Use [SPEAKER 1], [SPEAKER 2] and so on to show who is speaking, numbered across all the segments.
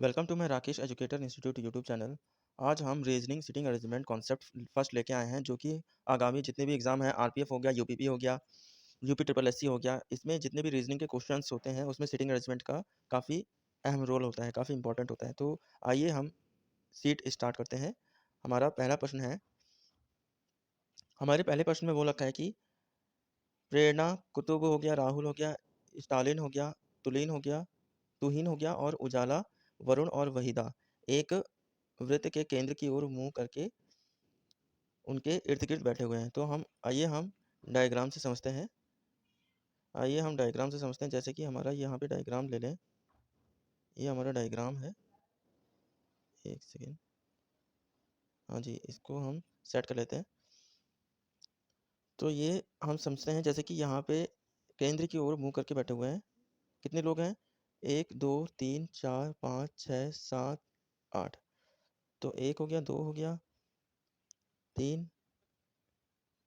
[SPEAKER 1] Welcome to my Rakesh educator institute YouTube channel. आज हम reasoning sitting arrangement concept first लेके आए हैं, जो कि आगामी जितने भी एग्जाम हैं, आरपीएफ हो गया, यूपीपी हो गया, यूपी ट्रिपल एससी हो गया, इसमें जितने भी रीजनिंग के क्वेश्चंस होते हैं उसमें सिटिंग अरेंजमेंट का काफ़ी अहम रोल होता है, काफ़ी इंपॉर्टेंट होता है। तो आइए हम सीट स्टार्ट करते हैं। हमारा पहला प्रश्न है, हमारे पहले प्रश्न में वो रखा है कि प्रेरणा, कुतुब हो गया, राहुल हो गया, स्टालिन हो गया, तुलीन हो गया, तुहीन हो गया और उजाला, वरुण और वहीदा एक वृत्त के केंद्र की ओर मुंह करके उनके इर्द गिर्द बैठे हुए हैं। तो हम डायग्राम से समझते हैं। जैसे कि हमारा यहाँ पे डायग्राम ले लें। ये हमारा डायग्राम है। एक सेकेंड। हाँ जी, इसको हम सेट कर लेते हैं। तो ये हम समझते हैं जैसे कि यहाँ पे केंद्र की ओर मुंह करके बैठे हुए हैं। कितने लोग हैं? 1 2 3 4 5 6 7 8। तो 1 हो गया, 2 हो गया, 3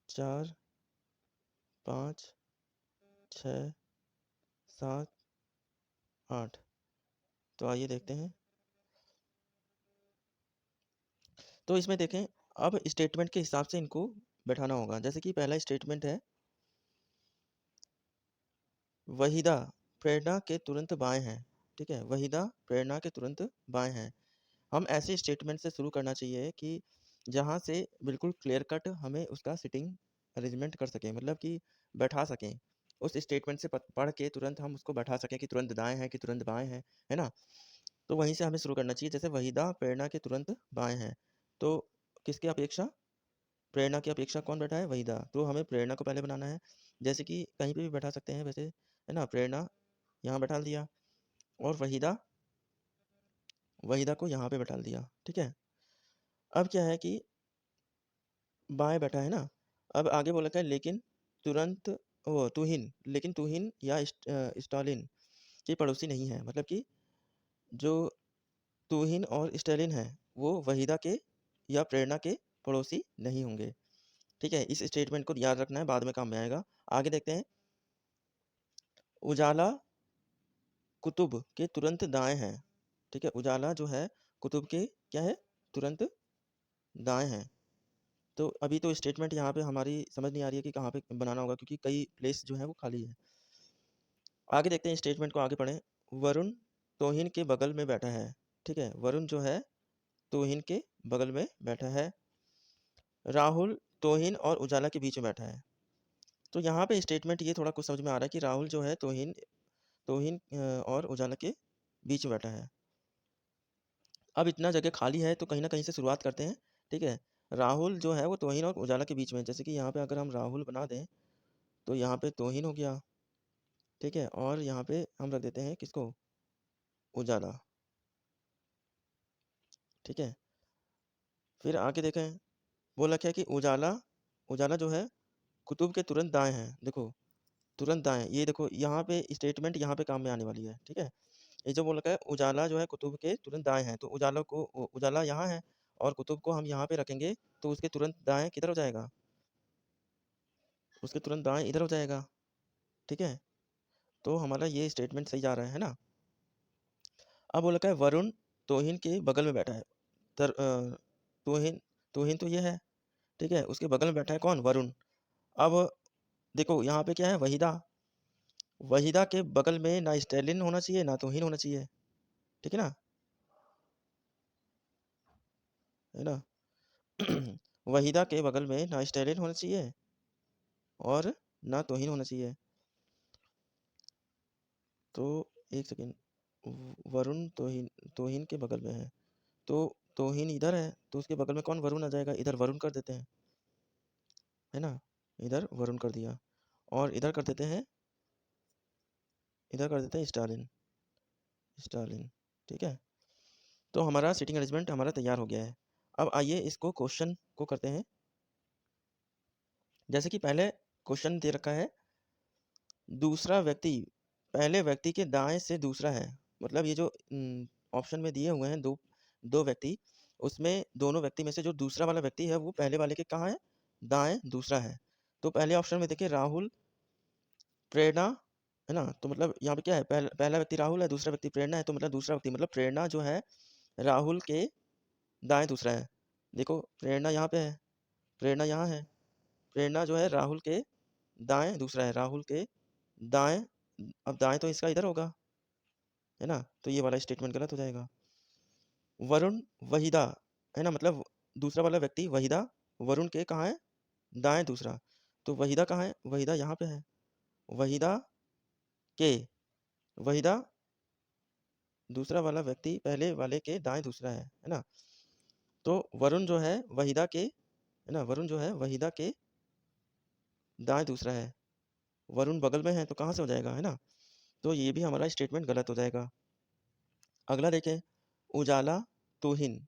[SPEAKER 1] 4 5 6 7 8। तो आइए देखते हैं। तो इसमें देखें, अब स्टेटमेंट के हिसाब से इनको बैठाना होगा। जैसे कि पहला स्टेटमेंट है, वहीदा प्रेरणा के तुरंत बाएं हैं। ठीक है, वहीदा प्रेरणा के तुरंत बाएं हैं। हम ऐसे स्टेटमेंट से शुरू करना चाहिए कि जहाँ से बिल्कुल क्लियर कट हमें उसका सिटिंग अरेंजमेंट कर सकें, मतलब कि बैठा सकें। उस स्टेटमेंट से पढ़ के तुरंत हम उसको बैठा सकें कि तुरंत दाएं हैं कि तुरंत बाएं हैं, है ना। तो वहीं से हमें शुरू करना चाहिए। जैसे वहीदा प्रेरणा के तुरंत बाएं हैं, तो किसकी अपेक्षा? प्रेरणा की अपेक्षा कौन बैठा है? वहीदा। तो हमें प्रेरणा को पहले बनाना है। जैसे कि कहीं पे भी बैठा सकते हैं वैसे, है ना। प्रेरणा यहाँ बैठा दिया और वहीदा वहीदा को यहाँ पे बैठा दिया। ठीक है, अब क्या है कि बाएं बैठा है ना। अब आगे बोला क्या है, लेकिन तुरंत वो तुहिन, लेकिन तुहिन या स्टालिन के पड़ोसी नहीं है। मतलब कि जो तुहिन और स्टालिन है वो वहीदा के या प्रेरणा के पड़ोसी नहीं होंगे। ठीक है, इस स्टेटमेंट को याद रखना है, बाद में काम में आएगा। आगे देखते हैं, उजाला कुतुब के तुरंत दाएं हैं। ठीक है, उजाला जो है कुतुब के क्या है? तुरंत दाएं हैं। तो अभी तो स्टेटमेंट यहाँ पे हमारी समझ नहीं आ रही है कि कहाँ पे बनाना होगा, क्योंकि कई प्लेस जो है वो खाली है। आगे देखते हैं, स्टेटमेंट को आगे पढ़ें। वरुण तोहिन के बगल में बैठा है। ठीक है, वरुण जो है तोहिन के बगल में बैठा है। राहुल तोहिन और उजाला के बीच में बैठा है। तो यहाँ पे स्टेटमेंट ये थोड़ा कुछ समझ में आ रहा है कि राहुल जो है तोहिन तोहिन और उजाला के बीच में बैठा है। अब इतना जगह खाली है तो कहीं ना कहीं से शुरुआत करते हैं। ठीक है, राहुल जो है वो तोहिन और उजाला के बीच में। जैसे कि यहाँ पे अगर हम राहुल बना दें तो यहाँ पे तोहिन हो गया। ठीक है, और यहाँ पे हम रख देते हैं किसको? उजाला। ठीक है, फिर आगे देखें, बोला क्या कि उजाला उजाला जो है कुतुब के तुरंत दाएं हैं। देखो, तुरंत दाएं, ये देखो यहाँ पे स्टेटमेंट यहाँ पे काम में आने वाली है। ठीक है, ये जो बोला है उजाला जो है कुतुब के तुरंत दाएं हैं, तो उजाला यहाँ है और कुतुब को हम यहाँ पे रखेंगे, तो उसके तुरंत दाएं किधर हो जाएगा? उसके तुरंत दाएं इधर हो जाएगा। ठीक है, तो हमारा ये स्टेटमेंट सही जा रहा है ना। अब बोला है वरुण तोहिन के बगल में बैठा है। तोहिन तोहिन तो ये है। ठीक है, उसके बगल में बैठा है कौन? वरुण। अब देखो यहाँ पे क्या है? वहीदा। वहीदा के बगल में ना स्टेलिन होना चाहिए ना तोहिन होना चाहिए। ठीक है ना, है ना। वहीदा के बगल में ना स्टेलिन होना चाहिए और ना तोहिन होना चाहिए। तो एक सेकेंड, वरुण तोहिन तोहिन के बगल में है, तो तोहिन इधर है, तो उसके बगल में कौन? वरुण आ जाएगा। इधर वरुण कर देते हैं, है ना। इधर वरुण कर दिया और इधर कर देते हैं स्टालिन। स्टालिन। ठीक है, तो हमारा सीटिंग अरेंजमेंट हमारा तैयार हो गया है। अब आइए इसको क्वेश्चन को करते हैं। जैसे कि पहले क्वेश्चन दे रखा है, दूसरा व्यक्ति पहले व्यक्ति के दाएं से दूसरा है। मतलब ये जो ऑप्शन में दिए हुए हैं दो दो व्यक्ति, उसमें दोनों व्यक्ति में से जो दूसरा वाला व्यक्ति है वो पहले वाले के कहाँ है? दाएं दूसरा है। तो पहले ऑप्शन में देखिए, राहुल प्रेरणा है ना? तो मतलब यहाँ पे क्या है, पहला व्यक्ति राहुल है, दूसरा व्यक्ति प्रेरणा है, तो मतलब दूसरा व्यक्ति मतलब प्रेरणा जो है राहुल के दाएँ दूसरा है। देखो प्रेरणा यहाँ पे है, प्रेरणा यहाँ है, प्रेरणा जो है राहुल के दाएँ दूसरा है, राहुल के दाएँ, अब दाएँ तो इसका इधर होगा, है ना? तो ये वाला स्टेटमेंट गलत हो जाएगा। वरुण वहीदा, है ना? मतलब दूसरा वाला व्यक्ति वहीदा वरुण के कहाँ है? दाएँ दूसरा। तो वहीदा कहाँ है? वहीदा यहाँ पे है। वहीदा के, वहीदा दूसरा वाला व्यक्ति पहले वाले के दाएँ दूसरा है ना? तो वरुण जो है वहीदा के, है ना? वरुण जो है वहीदा के दाएँ दूसरा है। वरुण बगल में है तो कहाँ से हो जाएगा, है ना? तो ये भी हमारा स्टेटमेंट गलत हो जाएगा। अगला देखें, उजाला तोहिन,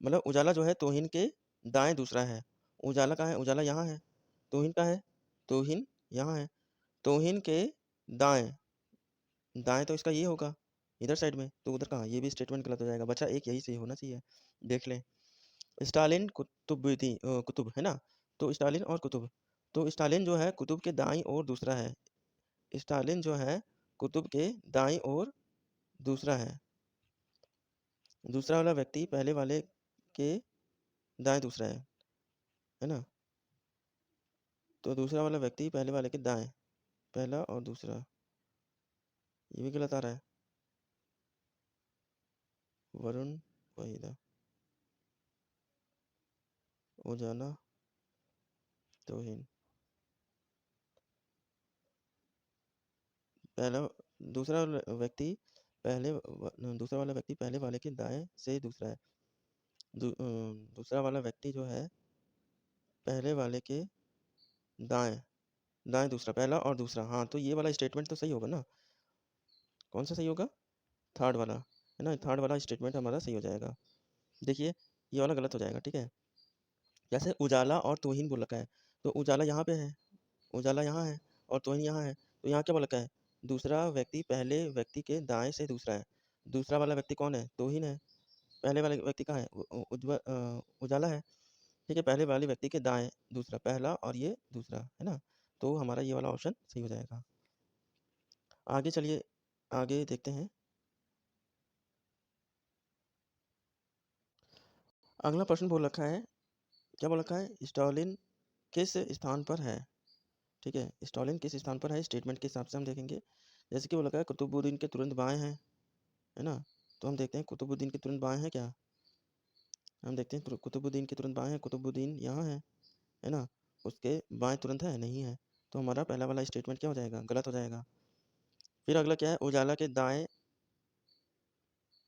[SPEAKER 1] मतलब उजाला जो है तोहिन के दाएँ दूसरा है। उजाला कहाँ है? उजाला यहाँ है। तोहिन कहाँ है? तोहिन यहाँ है। तोहिन के दाएँ, दाएँ तो इसका ये होगा, इधर साइड में, तो उधर कहाँ? ये भी स्टेटमेंट गलत हो जाएगा। बचा एक, यही सही होना चाहिए। देख लें। स्टालिन कुतुबुद्दीन कुतुब, है ना? तो स्टालिन और कुतुब, तो स्टालिन जो है कुतुब के दाईं ओर दूसरा है। स्टालिन जो है कुतुब के दाईं ओर दूसरा है। दूसरा वाला व्यक्ति पहले वाले के दाएं दूसरा है ना? तो दूसरा वाला व्यक्ति पहले वाले के दाएं, पहला और दूसरा, ये भी गलत आ रहा है। वरुण वहीदा, उजाला तोहिन, पहला दूसरा व्यक्ति दूसरा वाला व्यक्ति पहले वाले के दाएं से दूसरा है। दूसरा वाला व्यक्ति जो है पहले वाले के दाएं, दाएं दूसरा, पहला और दूसरा, हाँ तो ये वाला स्टेटमेंट तो सही होगा ना? कौन सा सही होगा? थर्ड वाला, है ना? थर्ड वाला स्टेटमेंट हमारा सही हो जाएगा। देखिए ये वाला गलत हो जाएगा, ठीक है? जैसे उजाला और तोहिन बोल रखा है, तो उजाला यहाँ पे है, उजाला यहाँ है और तोहिन यहाँ है, तो यहाँ क्या बोल रखा है? दूसरा व्यक्ति पहले व्यक्ति के दाएं से दूसरा है। दूसरा वाला व्यक्ति कौन है? तोहिन है। पहले वाले व्यक्ति कहाँ है? उजाला है। ठीक है, पहले वाले व्यक्ति के दाएं दूसरा, पहला और ये दूसरा, है ना? तो हमारा ये वाला ऑप्शन सही हो जाएगा। आगे चलिए, आगे देखते हैं। अगला प्रश्न बोल रखा है, क्या बोल रखा है? स्टालिन किस स्थान पर है? ठीक है, स्टालिन किस स्थान पर है, स्टेटमेंट के हिसाब से हम देखेंगे। जैसे कि बोला है कुतुबुद्दीन के तुरंत बाएं हैं, है ना? तो हम देखते हैं कुतुबुद्दीन के तुरंत बाएं हैं क्या? हम देखते हैं कुतुबुद्दीन के तुरंत बाएं हैं, कुतुबुद्दीन यहाँ है ना? उसके बाएं तुरंत है, नहीं है, तो हमारा पहला वाला स्टेटमेंट क्या हो जाएगा? गलत हो जाएगा। फिर अगला क्या है? उजाला के दाएं,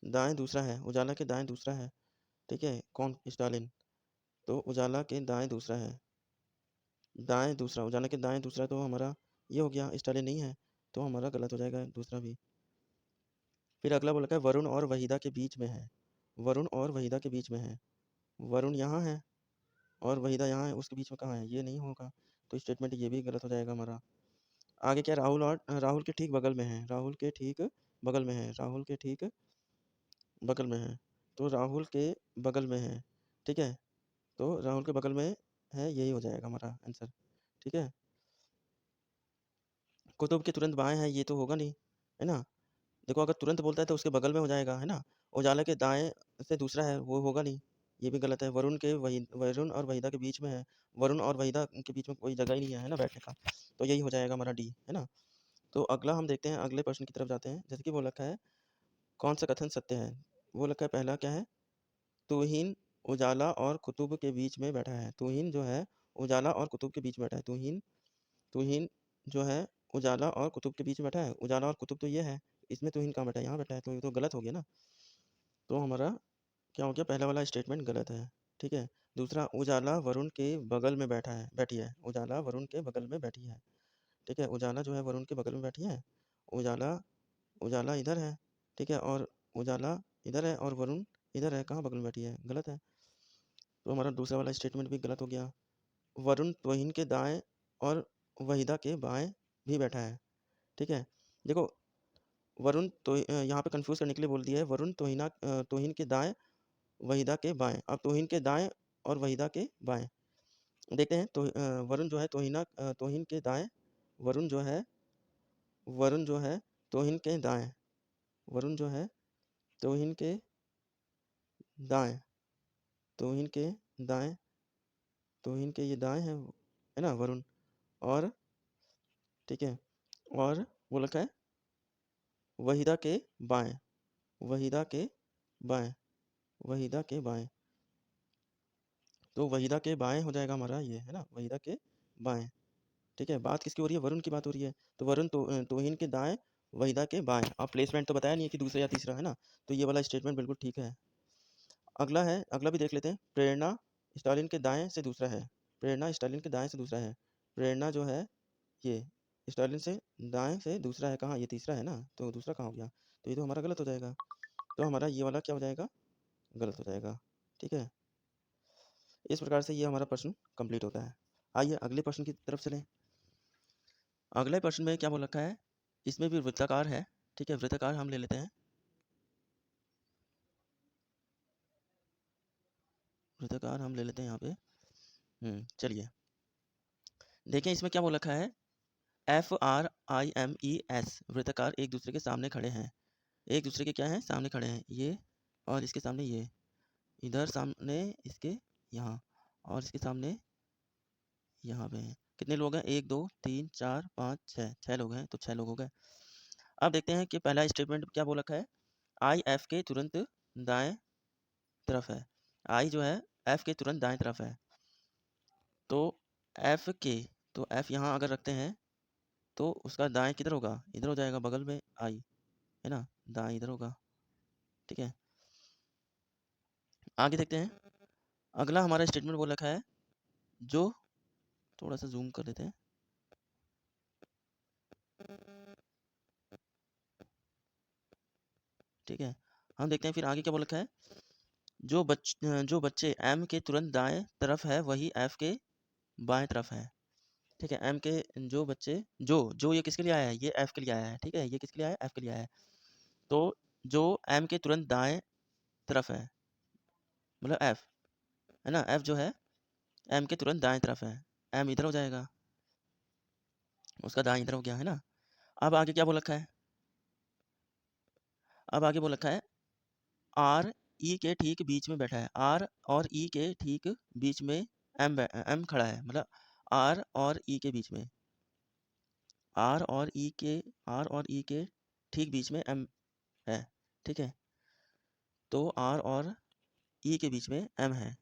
[SPEAKER 1] दाएं दूसरा है, उजाला के दाएं दूसरा है, ठीक है? कौन? स्टालिन। तो उजाला के दाएं दूसरा है, दाएं दूसरा, उजाला के दाएं दूसरा, तो हमारा ये हो गया, स्टालिन नहीं है, तो हमारा गलत हो जाएगा दूसरा भी। फिर अगला बोला है वरुण और वहीदा के बीच में है, वरुण और वहीदा के बीच में है, वरुण यहाँ है और वहीदा यहाँ है, उसके बीच में कहाँ है? ये नहीं होगा, तो स्टेटमेंट ये भी गलत हो जाएगा हमारा। आगे क्या? राहुल और राहुल के ठीक बगल में है, राहुल के ठीक बगल में है, राहुल के ठीक बगल में है, तो राहुल के बगल में है, ठीक है? तो राहुल के बगल में है, यही हो जाएगा हमारा आंसर, ठीक है? कुतुब के तुरंत बाएं है, ये तो होगा नहीं, है ना? देखो अगर तुरंत बोलता है तो उसके बगल में हो जाएगा, है ना? उजाला के दाएं से दूसरा है, वो होगा नहीं, ये भी गलत है। वरुण और वहीदा के बीच में है, वरुण और वहीदा के बीच में कोई जगह ही नहीं है ना बैठने का, तो यही हो जाएगा हमारा डी, है ना? तो अगला हम देखते हैं, अगले प्रश्न की तरफ जाते हैं। जैसे कि वो रखा है, कौन सा कथन सत्य है? वो रखा है, पहला क्या है? तुहीन उजाला और कुतुब के बीच में बैठा है, तुहीन जो है उजाला और कुतुब के बीच में बैठा है, तुहीन तुहीन जो है उजाला और कुतुब के बीच में बैठा है, उजाला और कुतुब तो ये है, इसमें तुहीन कहाँ बैठा है? यहाँ बैठा है, तो ये तो गलत हो गया ना? तो हमारा क्या हो गया? पहला वाला स्टेटमेंट गलत है, ठीक है? दूसरा, उजाला वरुण के बगल में बैठी है, उजाला वरुण के बगल में बैठी है, ठीक है? उजाला जो है वरुण के बगल में बैठी है, उजाला उजाला इधर है, ठीक है? और उजाला इधर है और वरुण इधर है, कहाँ बगल में बैठी है? गलत है, तो हमारा दूसरा वाला स्टेटमेंट भी गलत हो गया। वरुण तोहिन के दाएं और वहीदा के बाएं भी बैठा है, ठीक है? देखो वरुण तो यहाँ पे कंफ्यूज करने के लिए बोल दिया है, वरुण तोहिन के दाएं, वहीदा के बाएं। अब तोहिन के दाएं और वहीदा के बाएं देखते हैं। तो वरुण जो है तोहिन के दाएं, वरुण जो है वरुण जो है तोहिन के दाएं, वरुण जो है तोहिन के दाएं, तोहिन के दाएं, तोहिन के ये दाएं है ना वरुण। और ठीक है, और वो लिखा है वहीदा के बाएं, वहीदा के बाएं, वहीदा के बाएं। तो वहीदा के बाएं हो जाएगा हमारा ये, है ना, वहीदा के बाएं। ठीक है, बात किसकी हो रही है? वरुण की बात हो रही है। तो वरुण तोहिन के दाएं, वहीदा के बाएं। अब प्लेसमेंट तो बताया नहीं है कि दूसरा या तीसरा, है ना, तो ये वाला स्टेटमेंट बिल्कुल ठीक है। अगला है, अगला भी देख लेते हैं। प्रेरणा स्टालिन के दाएं से दूसरा है, प्रेरणा स्टालिन के दाएं से दूसरा है। प्रेरणा जो है ये स्टालिन से दाएं से दूसरा है, कहाँ? ये तीसरा है ना, तो दूसरा कहाँ हो गया? तो ये तो हमारा गलत हो जाएगा। तो हमारा ये वाला क्या हो जाएगा? गलत हो जाएगा। ठीक है, इस प्रकार से ये हमारा प्रश्न कंप्लीट होता है। आइए अगले प्रश्न की तरफ चलें। अगले प्रश्न में क्या बोल रखा है? इसमें भी वृत्ताकार है। ठीक है, वृत्ताकार हम ले लेते हैं, वृत्ताकार हम ले लेते हैं यहाँ पे। चलिए देखें इसमें क्या बोल रखा है। FRIMES वृत्ताकार एक दूसरे के सामने खड़े हैं, एक दूसरे के क्या है? सामने खड़े हैं। ये और इसके सामने ये, इधर सामने इसके यहाँ, और इसके सामने यहाँ पे हैं। कितने लोग हैं? 1 2 3 4 5 6, 6 लोग हैं, तो 6 लोग हो गए। अब देखते हैं कि पहला स्टेटमेंट क्या बोल रखा है। आई एफ के तुरंत दाएं तरफ है, आई जो है एफ के तुरंत दाएं तरफ है। तो एफ के, तो एफ यहाँ अगर रखते हैं तो उसका दाएं किधर होगा? इधर हो जाएगा, बगल में आई, है ना, दाएं इधर होगा। ठीक है, आगे देखते हैं। अगला हमारा स्टेटमेंट बोल रखा है, जो थोड़ा सा जूम कर लेते हैं। ठीक है, हम देखते हैं फिर आगे क्या बोल रखा है। जो बच्चे एम के तुरंत दाएं तरफ है वही एफ के बाएं तरफ है। ठीक है, एम के जो बच्चे, जो ये किसके लिए आया है? ये एफ के लिए आया है। ठीक है, ये किसके लिए आया है? एफ के लिए आया है। तो जो एम के तुरंत दाएं तरफ है, मतलब एफ, है ना, एफ जो है एम के तुरंत दाएं तरफ है। एम इधर हो जाएगा, उसका दाएं इधर हो गया, है ना। अब आगे क्या बोल रखा है? अब आगे बोल रखा है आर ई के ठीक बीच में बैठा है, आर और ई के ठीक बीच में एम खड़ा है, मतलब आर और ई के बीच में, आर और ई के, आर और ई के ठीक बीच में एम है। ठीक है, तो आर और ई के बीच में एम है,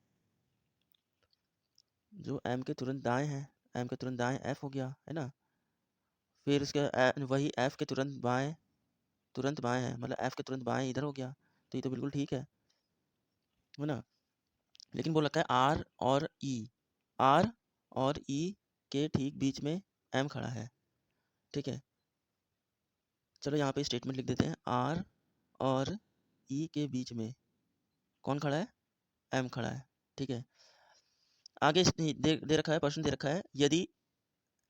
[SPEAKER 1] जो एम के तुरंत दाएं है, एम के तुरंत दाएं एफ हो गया, है ना। फिर उसके वही एफ के तुरंत बाएं है, मतलब एफ के तुरंत बाएं इधर हो गया, तो ये तो बिल्कुल ठीक है ना। लेकिन बोल रखा है आर और ई के ठीक बीच में एम खड़ा है। ठीक है, चलो यहाँ पे स्टेटमेंट लिख देते हैं। आर और ई के बीच में कौन खड़ा है? एम खड़ा है। ठीक है, आगे दे रखा है, प्रश्न दे रखा है, यदि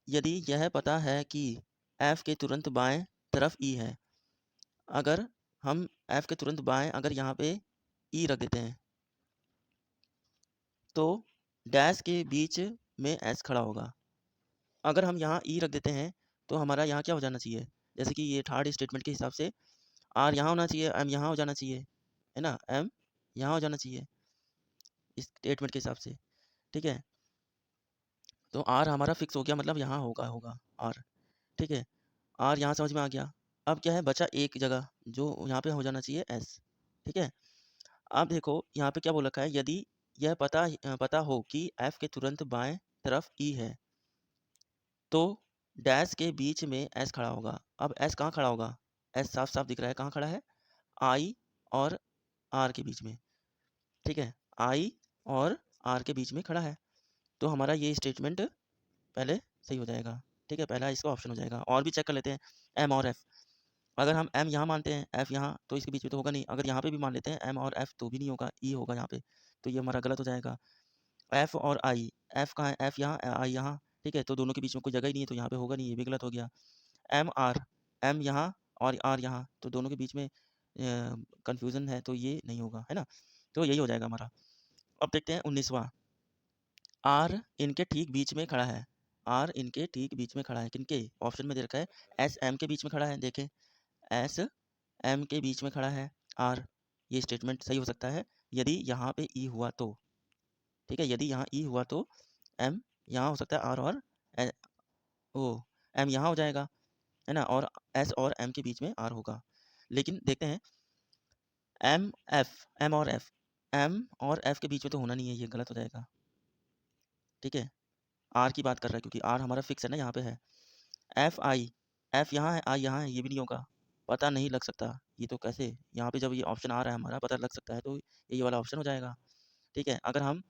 [SPEAKER 1] यदि यह पता है कि एफ के तुरंत बाएं तरफ ई है, अगर हम एफ के तुरंत बाएं अगर यहाँ पे ई रख देते हैं तो डैश के बीच में एस खड़ा होगा। अगर हम यहाँ ई रख देते हैं तो हमारा यहाँ क्या हो जाना चाहिए? जैसे कि ये थर्ड स्टेटमेंट के हिसाब से आर यहाँ होना चाहिए, एम यहाँ हो जाना चाहिए, है ना, एम यहाँ हो जाना चाहिए इस स्टेटमेंट के हिसाब से। ठीक है, तो आर हमारा फिक्स हो गया, मतलब यहाँ होगा होगा आर। ठीक है, आर यहाँ समझ में आ गया। अब क्या है बचा एक जगह, जो यहाँ पे हो जाना चाहिए एस। ठीक है, अब देखो यहाँ पे क्या बोल रखा है, यदि यह पता हो कि एफ के तुरंत बाएं तरफ ई है तो डैश के बीच में एस खड़ा होगा। अब एस कहाँ खड़ा होगा? एस साफ साफ दिख रहा है, कहाँ खड़ा है? आई और आर के बीच में। ठीक है, आई और आर के बीच में खड़ा है, तो हमारा ये स्टेटमेंट पहले सही हो जाएगा। ठीक है, पहला इसका ऑप्शन हो जाएगा। और भी चेक कर लेते हैं, एम और एफ। अगर हम एम यहाँ मानते हैं, एफ यहाँ, तो इसके बीच में तो होगा नहीं। अगर यहाँ पे भी मान लेते हैं एम और एफ, तो भी नहीं होगा, ई होगा यहाँ पे, तो ये हमारा गलत हो जाएगा। एफ और आई, एफ कहाँ है? एफ यहाँ, आई यहाँ। ठीक है, तो दोनों के बीच में कोई जगह ही नहीं है, तो यहाँ पे होगा नहीं, ये भी गलत हो गया। एम आर, एम यहाँ और आर यहाँ, तो दोनों के बीच में कंफ्यूजन है, तो ये नहीं होगा, है ना। तो यही हो जाएगा हमारा। अब देखते हैं 19वां, आर इनके ठीक बीच में खड़ा है। आर इनके ठीक बीच में खड़ा है। किनके? ऑप्शन में दे रखा है एस एम के बीच में खड़ा है। देखें, एस एम के बीच में खड़ा है आर। ये स्टेटमेंट सही हो सकता है यदि यहाँ पे ई हुआ तो, ठीक है। यदि यहाँ ई हुआ तो एम यहाँ हो सकता है आर और ओ एम यहाँ हो जाएगा, है ना, और एस और एम के बीच में आर होगा। लेकिन देखते हैं एम और एफ, एम और एफ के बीच में तो होना नहीं है, ये गलत हो जाएगा, ठीक है। आर की बात कर रहा है क्योंकि आर हमारा फिक्स है ना, यहाँ पे है। एफ आई, एफ यहाँ है, आई यहाँ है, ये भी नहीं होगा, पता नहीं लग सकता। ये तो कैसे, यहाँ पे जब ये ऑप्शन आ रहा है हमारा पता लग सकता है, तो ये वाला ऑप्शन हो जाएगा, ठीक है। अगर हम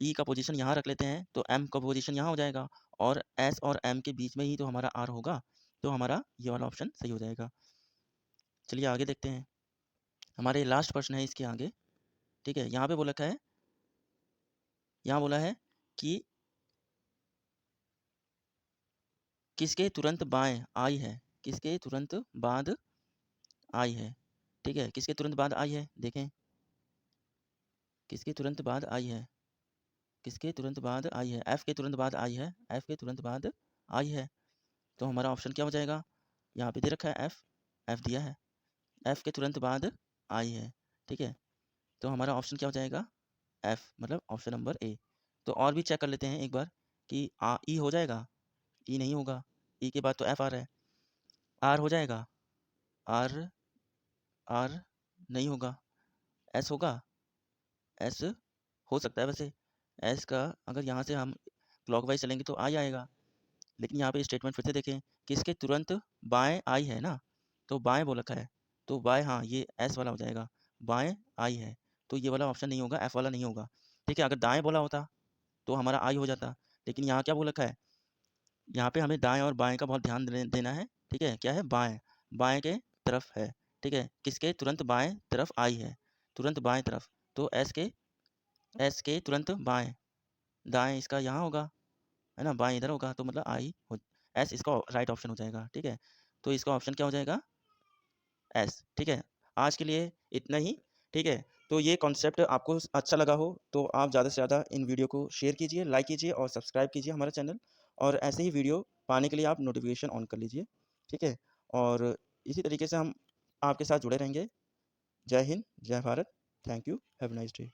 [SPEAKER 1] ई का पोजीशन यहाँ रख लेते हैं तो एम का पोजीशन यहाँ हो जाएगा, और एस और एम के बीच में ही तो हमारा आर होगा, तो हमारा ये वाला ऑप्शन सही हो जाएगा। चलिए आगे देखते हैं, हमारे लास्ट प्रश्न है इसके आगे, ठीक है। यहाँ पे बोला है, यहाँ बोला है कि किसके तुरंत बाएं आई है, किसके तुरंत बाद आई है, ठीक है। किसके तुरंत बाद आई है, देखें, किसके तुरंत बाद आई है, किसके तुरंत बाद आई है, एफ के तुरंत बाद आई है, एफ के तुरंत बाद आई है। तो हमारा ऑप्शन क्या हो जाएगा, यहाँ पे दे रखा है एफ, एफ दिया है, एफ के तुरंत बाद आई है, ठीक है। तो हमारा ऑप्शन क्या हो जाएगा, एफ, मतलब ऑप्शन नंबर ए। तो और भी चेक कर लेते हैं एक बार कि ई हो जाएगा, ई नहीं होगा, ई के बाद तो एफ आ रहा है, आर हो जाएगा, आर, आर नहीं होगा, एस होगा, एस हो सकता है वैसे, एस का अगर यहाँ से हम क्लॉकवाइज चलेंगे तो आई आएगा। लेकिन यहाँ पे स्टेटमेंट फिर से देखें, किसके तुरंत बाएं आई है ना, तो बाएं बोल रखा है, तो बाएं, हाँ ये एस वाला हो जाएगा, बाएं आई है, तो ये वाला ऑप्शन नहीं होगा, एफ वाला नहीं होगा, ठीक है। अगर दाएं बोला होता तो हमारा आई हो जाता, लेकिन यहाँ क्या बोल रखा है, यहाँ पे हमें दाएं और बाएं का बहुत ध्यान देना है, ठीक है। क्या है, बाएं, बाएं के तरफ है, ठीक है। किसके तुरंत बाएं तरफ आई है, तुरंत बाएं तरफ, तो एस के तुरंत बाएं, दाएं इसका यहाँ होगा, है ना, बाएं इधर होगा, तो मतलब आई हो, एस इसका राइट ऑप्शन हो जाएगा, ठीक है। तो इसका ऑप्शन क्या हो जाएगा, एस, ठीक है। आज के लिए इतना ही, ठीक है। तो ये कॉन्सेप्ट आपको अच्छा लगा हो तो आप ज़्यादा से ज़्यादा इन वीडियो को शेयर कीजिए, लाइक कीजिए और सब्सक्राइब कीजिए हमारा चैनल, और ऐसे ही वीडियो पाने के लिए आप नोटिफिकेशन ऑन कर लीजिए, ठीक है। और इसी तरीके से हम आपके साथ जुड़े रहेंगे। जय हिंद, जय Bharat, thank you, have a nice day.